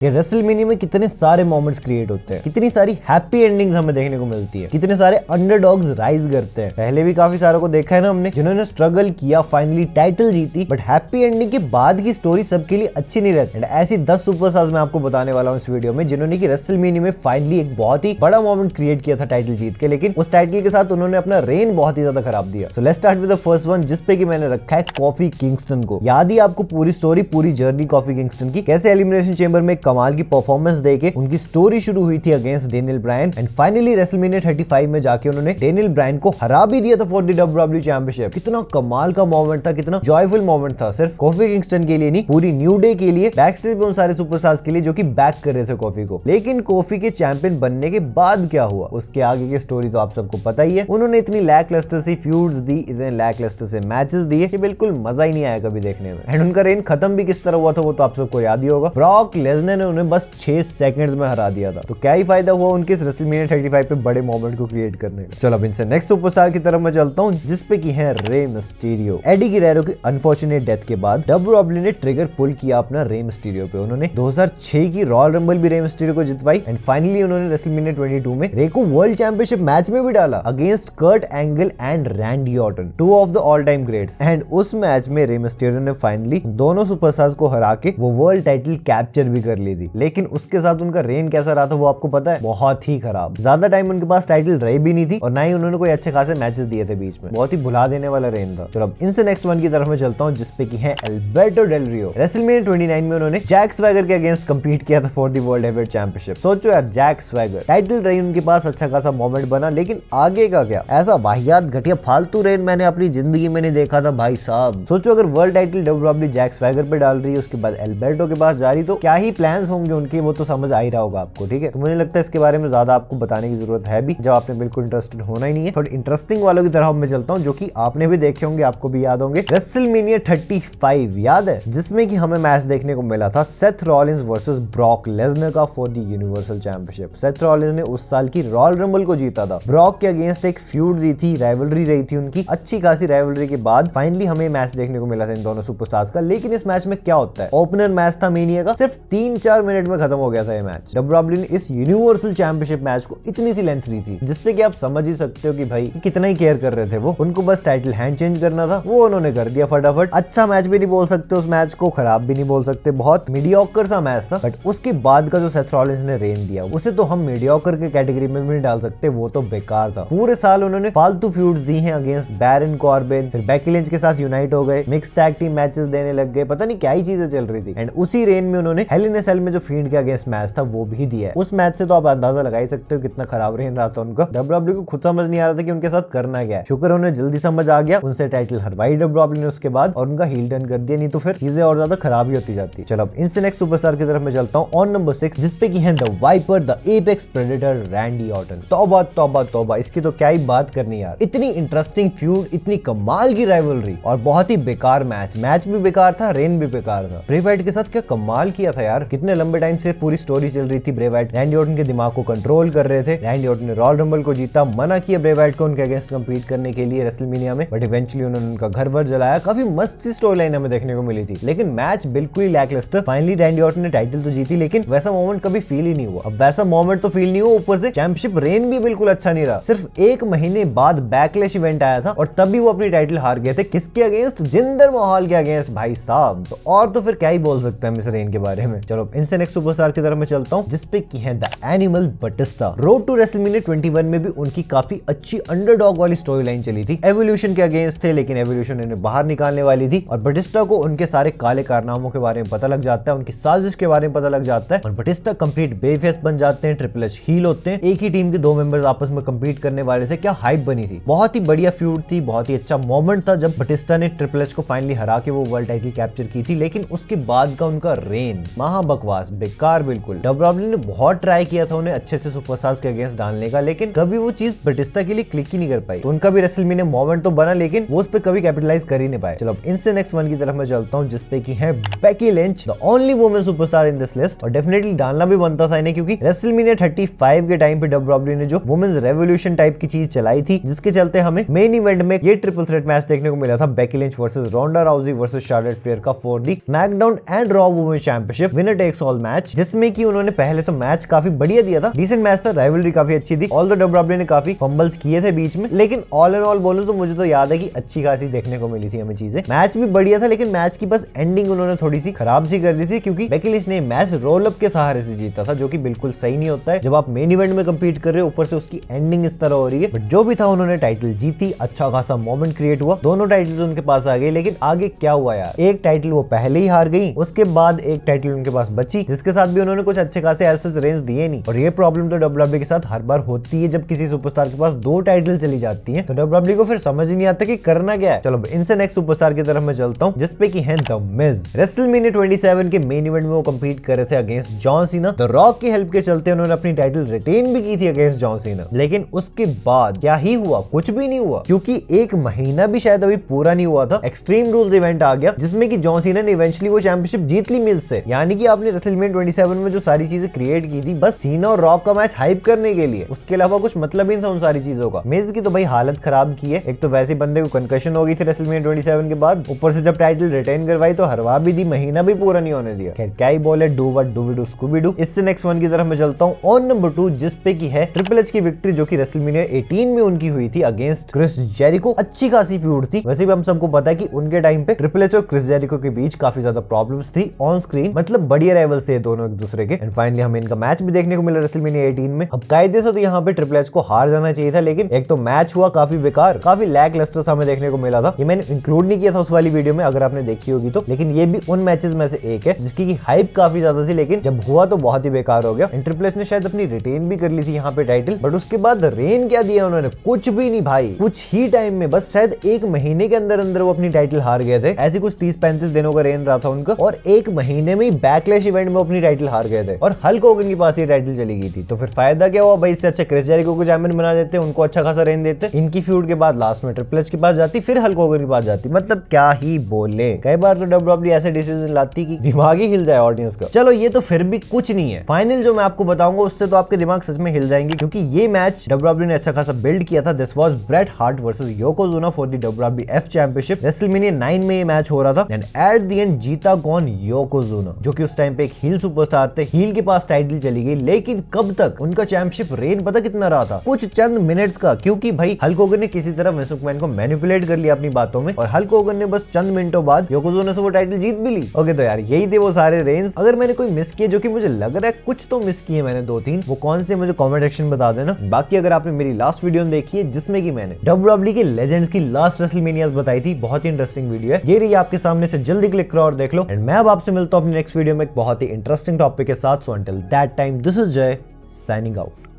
कि रेसलमेनिया में कितने सारे मोमेंट्स क्रिएट होते हैं, कितनी सारी हैप्पी एंडिंग्स हमें देखने को मिलती है, कितने सारे अंडरडॉग्स राइज करते हैं। पहले भी काफी सारों को देखा है ना हमने, जिन्होंने स्ट्रगल किया, फाइनली टाइटल जीती, बट हैप्पी एंडिंग के बाद की स्टोरी सबके लिए अच्छी नहीं रहती। एंड ऐसी 10 सुपरस्टार्स मैं आपको बताने वाला हूँ इस वीडियो में, जिन्होंने की रेसलमेनिया में फाइनली एक बहुत ही बड़ा मोमेंट क्रिएट किया था टाइटल जीत के, लेकिन उस टाइटल के साथ उन्होंने अपना रेन बहुत ही ज्यादा खराब दिया। So let's start with the first one, जिसपे कि मैंने रखा है कॉफी किंगस्टन को। याद ही आपको पूरी स्टोरी, पूरी जर्नी कॉफी किंगस्टन की, कैसे एलिमिनेशन चेंबर में कमाल की परफॉर्मेंस देके उनकी स्टोरी शुरू हुई थी against Daniel Bryan, and finally WrestleMania 35 में जाके उन्होंने डेनियल ब्रायन को हरा भी दिया था फॉर द डब्ल्यूडब्ल्यूई चैंपियनशिप। कितना कमाल का मोमेंट था, कितना जॉयफुल मोमेंट था, सिर्फ कॉफी किंगस्टन के लिए नहीं, पूरी न्यू डे के लिए, बैकस्टेज पे उन सारे सुपरस्टार्स के लिए जो कि बैक कर रहे थे कॉफी को। लेकिन कॉफी के चैंपियन बनने के बाद क्या हुआ, उसके आगे की स्टोरी तो आप सबको पता ही है। उन्होंने इतनी लैकलस्टर सी फ्यूड्स दी, इतने लैकलस्टर से मैचेस दिए कि बिल्कुल मजा ही नहीं आया कभी देखने में। एंड उनका रेन खत्म भी किस तरह हुआ था वो तो आप सबको याद ही होगा। ब्रॉक लेसनर ने उन्हें बस 6 सेकंड्स में हरा दिया था। तो क्या ही फायदा हुआ उनके इस रेसलमेनिया 35 पे बड़े मोमेंट को क्रिएट करने का। चलो अब इनसे नेक्स्ट सुपरस्टार की तरफ मैं चलता हूं, जिसपे की है रे मिस्टीरियो। एडी गिरेरो की अनफॉर्चुनेट डेथ के बाद डब्ल्यूडब्ल्यूई ने ट्रिगर पुल किया अपना रे मिस्टीरियो पे। उन्होंने 2006 की रॉयल रंबल भी रे मिस्टीरियो को जितवाई, एंड फाइनली उन्होंने रेसलमेनिया 22 में रे को वर्ल्ड चैंपियनशिप मैच में भी डाला against Kurt Angle and Randy Orton, 2 of the all time greats. And उस मैच में रे मिस्टीरियो ने फाइनली दोनों सुपरस्टार्स को हरा के वो वर्ल्ड टाइटल कैप्चर भी कर ली थी। लेकिन उसके साथ उनका रेन कैसा रहा था वो आपको पता है, बहुत ही खराब। ज्यादा टाइम उनके पास टाइटल रही भी नहीं थी, और ना ही उन्होंने कोई अच्छे खासे मैचेस दिए थे बीच में। बहुत ही भुला देने वाला रेन था। चलो अब इनसे नेक्स्ट वन की तरफ मैं चलता हूं, जिसपे की है अल्बर्टो डेल रियो। रेसलमेनिया 29 में उन्होंने जैक स्वैगर के अगेंस्ट कंपीट किया था for the world heavyweight championship. सोचो यार, जैक स्वैगर टाइटल रही उनके पास, अच्छा खासा मोमेंट बना, लेकिन आगे का क्या, ऐसा वाहियात घटिया फालतू रेन मैंने अपनी जिंदगी में नहीं देखा था भाई साहब। सोचो अगर world title WWE Jack Swagger पे डाल रही है, उसके बाद अल्बर्टो के पास जा रही, तो क्या ही प्लान्स होंगे उनके, वो तो समझ आ ही रहा होगा आपको। ठीक है, तो मुझे लगता है इसके बारे में ज्यादा आपको बताने की जरूरत है भी, जब आपने बिल्कुल इंटरेस्टेड होना ही नहीं है। थोड़ी इंटरेस्टिंग वालों की तरफ मैं चलता हूँ, जो कि आपने भी देखे होंगे, आपको भी याद होंगे। रेसलमेनिया 35 याद है, जिसमें कि हमें मैच देखने को मिला था Seth Rollins versus Brock Lesnar का for the universal championship. Seth Rollins ने उस साल की रॉयल रंबल को जीता था। ब्रॉक के अगेंस्ट एक फ्यूड दी थी, राइवलरी रही थी उनकी, अच्छी खासी राइवलरी के बाद फाइनली हमें मैच देखने को मिला था इन दोनों सुपरस्टार्स का। लेकिन इस मैच में क्या होता है, ओपनर मैच था मेनिया का, सिर्फ 3-4 मिनट में खत्म हो गया था ये मैच। डब्ल्यूडब्ल्यूई ने इस यूनिवर्सल चैंपियनशिप मैच को इतनी सी लेंथ दी थी, जिससे कि आप समझ ही सकते हो कि भाई कितना ही केयर कर रहे थे वो। उनको बस टाइटल हैंड चेंज करना था, वो उन्होंने कर दिया फटाफट। अच्छा मैच भी नहीं बोल सकते उस मैच को, खराब भी नहीं बोल सकते, बहुत मीडियोकर सा मैच था। बट उसके बाद का जो सेथ रॉलिंस ने रेन दिया, उसे तो हम मीडियोकर के कैटेगरी में भी नहीं डाल सकते, वो तो बेकार था। पूरे साल उन्होंने फालतू फ्यूड्स दी हैं अगेंस्ट बैरन कॉर्बिन, फिर बेकी लिंच के साथ यूनाइट हो गए, मिक्स टैग टीम मैचेस देने लग गए, पता नहीं क्या ही चीजें चल रही थी। एंड उसी रेन में उन्होंने हेल इन अ सेल में जो फील्ड के अगेंस्ट मैच था वो भी दिया है। उस मैच से तो आप अंदाजा लगा ही सकते हो कितना खराब रेन रहा था उनका। डब्ल्यूडब्ल्यूई को खुद समझ नहीं आ रहा था कि उनके साथ करना क्या है। शुक्र उन्हें जल्दी समझ आ गया, उनसे टाइटल हरवाई डब्ल्यूडब्ल्यूई ने उसके बाद, और उनका हील टर्न कर दिया, नहीं तो फिर चीजें और ज्यादा खराब ही होती जाती। चलो अब इनसे नेक्स्ट सुपरस्टार की तरफ मैं चलता हूँ, ऑन नंबर 6, जिसपे की है the Viper, the Apex Predator Randy Orton. तौबा तौबा तौबा, इसकी तो क्या ही बात करनी यार। इतनी इंटरेस्टिंग फ्यूड, इतनी कमाल की राइवलरी, और बहुत ही बेकार मैच भी बेकार था, रेन भी बेकार था। ब्रे वाइट के साथ क्या कमाल किया था यार, कितने लंबे टाइम से पूरी स्टोरी चल रही थी। ब्रे वाइट रैंडी ऑर्टन के दिमाग को कंट्रोल कर रहे थे, रैंडी ऑर्टन ने रॉयल रंबल को जीता, मना किया ब्रे वाइट को उनके अगेंस्ट कंपीट करने के लिए रेसलमेनिया में, बट इवेंचुअली उन्होंने उनका घर वर जलाया। काफी मस्त सी स्टोरी लाइन हमें देखने को मिली थी, लेकिन मैच बिल्कुल ही लैकलस्टर। फाइनली रैंडी ऑर्टन ने टाइटल तो जीती, लेकिन वैसा मोमेंट कभी फील ही नहीं हुआ। अब वैसा मोमेंट तो फील नहीं हुआ, ऊपर से चैंपियनशिप रेन भी बिल्कुल अच्छा नहीं रहा। सिर्फ 1 महीने बाद बैकलैश इवेंट आया था, और तभी वो अपनी टाइटल हार गए थे, किसके अगेंस्ट, जिंदर महल के अगेंस्ट भाई साहब। तो और तो फिर क्या ही बोल सकते हैं इस रेन के बारे में। चलो इनसे नेक्स्ट सुपरस्टार की तरफ मैं चलता हूं, जिसपे की है the Animal Batista. Road to WrestleMania 21 में भी उनकी काफी अच्छी अंडरडॉग वाली स्टोरी लाइन चली थी। एवोल्यूशन के अगेंस्ट थे, लेकिन एवोल्यूशन इन्हें बाहर निकालने वाली थी, और बटिस्टा को उनके सारे काले कारनामों के बारे में पता लग जाता है, उनकी साजिश के बारे में पता लग जाता है, और बटिस्टा कंप्लीट बेफेस बन जाते हैं, ट्रिपल एच हील होते हैं। एक ही टीम के 2 मेंबर्स आपस में कंपीट करने वाले थे। क्या हाइप बनी थी, बहुत ही बढ़िया फ्यूड थी, बहुत ही अच्छा मोमेंट था जब बटिस्टा ने ट्रिपल एच को फाइनली हरा के वो वर्ल्ड टाइटल कैप्चर की थी। लेकिन उसके बाद का उनका रेन महा बकवास, बेकार बिल्कुल। डब्ल्यूडब्ल्यूई ने बहुत ट्राई किया था उन्हें अच्छे से सुपरस्टार्स के अगेंस्ट डालने का, लेकिन कभी वो चीज बटिस्टा के लिए क्लिक ही नहीं कर पाई। तो उनका भी रेसलमेनिया मोमेंट तो बना, लेकिन वो उस पे कभी कैपिटलाइज कर ही नहीं पाए। चलो इनसे नेक्स्ट वन की तरफ मैं चलता हूँ, जिसपे की है Becky Lynch, the only women superstar in this list. और डेफिनेटली डालना भी बनता था इन्हें, क्योंकि रेसलमेनिया 35 के टाइम पे डब्ल्यूडब्ल्यूई ने जो वुमेन्स रेवोल्यूशन टाइप की चीज चलाई थी, जिसके चलते हमें मेन इवेंट में ये ट्रिपल थ्रेट मैच देखने को मिला था। Becky Lynch versus Ronda Rousey versus Charlotte Flair का for the SmackDown and Raw women championship winner take takes all match, जिसमें कि उन्होंने पहले तो मैच काफी बढ़िया दिया था, डिसेंट मैच था, राइवलरी काफी अच्छी थी, ऑल द डब्ल्यूडब्ल्यूई ने काफी फंबल्स किए थे बीच में, लेकिन ऑल एंड ऑल बोलूं तो मुझे तो याद है कि अच्छी खासी देखने को मिली थी हमें चीजें। मैच भी बढ़िया था, लेकिन मैच की बस एंडिंग उन्होंने थोड़ी सी खराब सी कर दी थी, क्योंकि बेकी लिंच ने मैच रोल अप के सहारे से जीता था, जो कि बिल्कुल सही नहीं होता है। जब आप मेन इवेंट में कंपीट कर रहे हो, ऊपर से उसकी एंडिंग इस तरह हो रही है। बट जो भी था, उन्होंने टाइटल जीती, अच्छा खासा मोमेंट क्रिएट हुआ, दोनों टाइटल्स उनके पास आ गए। लेकिन आगे क्या हुआ यार, एक टाइटल वो पहले ही हार गई, उसके बाद एक टाइटल उनके पास बची, जिसके साथ भी उन्होंने कुछ अच्छे खासे ऐसे रेंज दिए नहीं। और ये प्रॉब्लम तो डब्ल्यूडब्ल्यूई के साथ हर बार होती है, जब किसी सुपरस्टार के पास दो टाइटल चली जाती है तो डब्ल्यूडब्ल्यूई को फिर समझ ही नहीं आता कि करना क्या है। चलो इनसे नेक्स्ट सुपरस्टार की तरफ मैं चलता हूं, जिसपे की है द मिज। रेसलमेनिया 27 के मेन इवेंट में वो कंपीट कर रहे थे against John Cena. The rock की हेल्प के चलते उन्होंने अपनी टाइटल रिटेन भी की थी अगेंस्ट जॉन सीना। लेकिन उसके बाद क्या ही हुआ, कुछ भी नहीं हुआ, क्योंकि एक महीना भी शायद अभी पूरा नहीं हुआ था, एक्सट्रीम रूल्स इवेंट आ गया, जिसमें कि जॉन सीना ने इवेंचुअली वो चैंपियनशिप जीत ली मिज से। यानी कि आपने रेसलमेनिया 27 में जो सारी चीजें क्रिएट की थी, बस सीना और रॉक का मैच हाइप करने के लिए, उसके अलावा कुछ मतलब ही नहीं था उन सारी चीजों का। मिज की तो भाई हालत खराब की है, एक तो वैसे बंदे को कंकशन हो गई थी रेसलमेनिया 27 के बाद, ऊपर से जब टाइटल रिटेन करवाई तो हरवा भी दी, महीना भी पूरा नहीं होने दिया। खैर क्या ही बोले, do what do we do Scooby Doo. इससे नेक्स्ट वन की तरफ मैं चलता हूं, ऑन नंबर 2, जिसपे की है ट्रिपल एच की विक्ट्री, जो कि रेसलमेनिया 18 में उनकी हुई थी अगेंस्ट क्रिस जेरिको। अच्छी खासी फ्यूड थी, वैसे भी हम सबको पता है कि उनके टाइम पे ट्रिपल एच और क्रिस जेरिको के बीच काफी ज्यादा प्रॉब्लम्स थी ऑन स्क्रीन, मतलब बढ़िया राइवल्स थे दोनों एक दूसरे के। एंड फाइनली हमें इनका मैच भी देखने को मिला रेसलमेनिया 18 में। अब कायदे से तो यहाँ पे ट्रिपल एच को हार जाना चाहिए था, लेकिन एक तो मैच हुआ काफी बेकार, काफी लैक लस्टर हमें देखने को मिला था। ये मैंने इंक्लूड नहीं किया था उस वाली वीडियो में, अगर आपने देखी होगी तो, लेकिन ये भी उन मैचेस में से एक है जिसकी की हाइप काफी ज्यादा थी, लेकिन जब हुआ तो बहुत ही बेकार हो गया। ट्रिपल एच ने शायद अपनी रिटेन भी कर ली थी यहाँ पे टाइटल, बट उसके बाद रेन क्या दिया उन्होंने, कुछ भी नहीं भाई। कुछ ही टाइम में, बस शायद एक महीने के अंदर अंदर वो अपनी टाइटल हार गए थे। ऐसे कुछ 30-35 दिनों का रेन रहा था उनका, और एक महीने में बैकलैश इवेंट में अपनी टाइटल हार गए थे, और हल्क होगन के पास ये टाइटल चली गई थी। तो फिर फायदा क्या हुआ भाई, इससे अच्छा क्रिस जेरिको को चैंपियन बना देते, उनको अच्छा खासा रेन देते, इनकी फ्यूड के बाद लास्ट में ट्रिपल एच के पास जाती, फिर हल्क होगन के पास जाती। मतलब क्या ही बोले, कई बार तो डब्ल्यूडब्ल्यूई ऐसे डिसीजन लाती कि दिमाग ही हिल जाए ऑडियंस का। चलो ये तो फिर भी कुछ नहीं है, फाइनल जो मैं आपको बताऊंगा उससे तो आपके दिमाग सच में हिल जाएंगे, क्योंकि ये मैच डब्ल्यूडब्ल्यूई ने अच्छा खासा बिल्ड किया था। This was Bret Hart versus Yokozuna for the WWF championship. WrestleMania 9 में ये मैच हो रहा था, एंड एट द एंड जीता कौन, योकोजुना, जो कि उस टाइम पे एक हील सुपरस्टार थे। हील के पास टाइटल चली गई, लेकिन कब तक उनका चैंपियनशिप रेन पता कितना रहा था, कुछ चंद मिनट्स का, क्योंकि भाई हल्क होगन ने किसी तरह विंस मैकमैन को मैनिपुलेट कर लिया अपनी बातों में, और हल्क होगन ने बस चंद मिनटों बाद योकोजुना से वो टाइटल जीत भी ली। ओके तो यार यही थे वो सारे रेंज। अगर मैंने कोई मिस किए, जो कि मुझे लग रहा है कुछ तो मिस किए मैंने 2-3, वो कौन से मुझे कमेंट सेक्शन में बता देना। बाकी अगर आपने मेरी लास्ट वीडियो देखी है, जिसमें कि मैंने डब्ल्यूडब्ल्यूई के लेजेंड्स की लास्ट रेसलमेनियास बताई थी, बहुत ही इंटरेस्टिंग वीडियो है, ये रही आपके सामने से, जल्दी क्लिक करो और देख लो। एंड मैं अब आपसे मिलता हूं अपनी नेक्स्ट वीडियो में एक बहुत ही इंटरेस्टिंग टॉपिक के साथ। So until that time, this is जय साइनिंग आउट।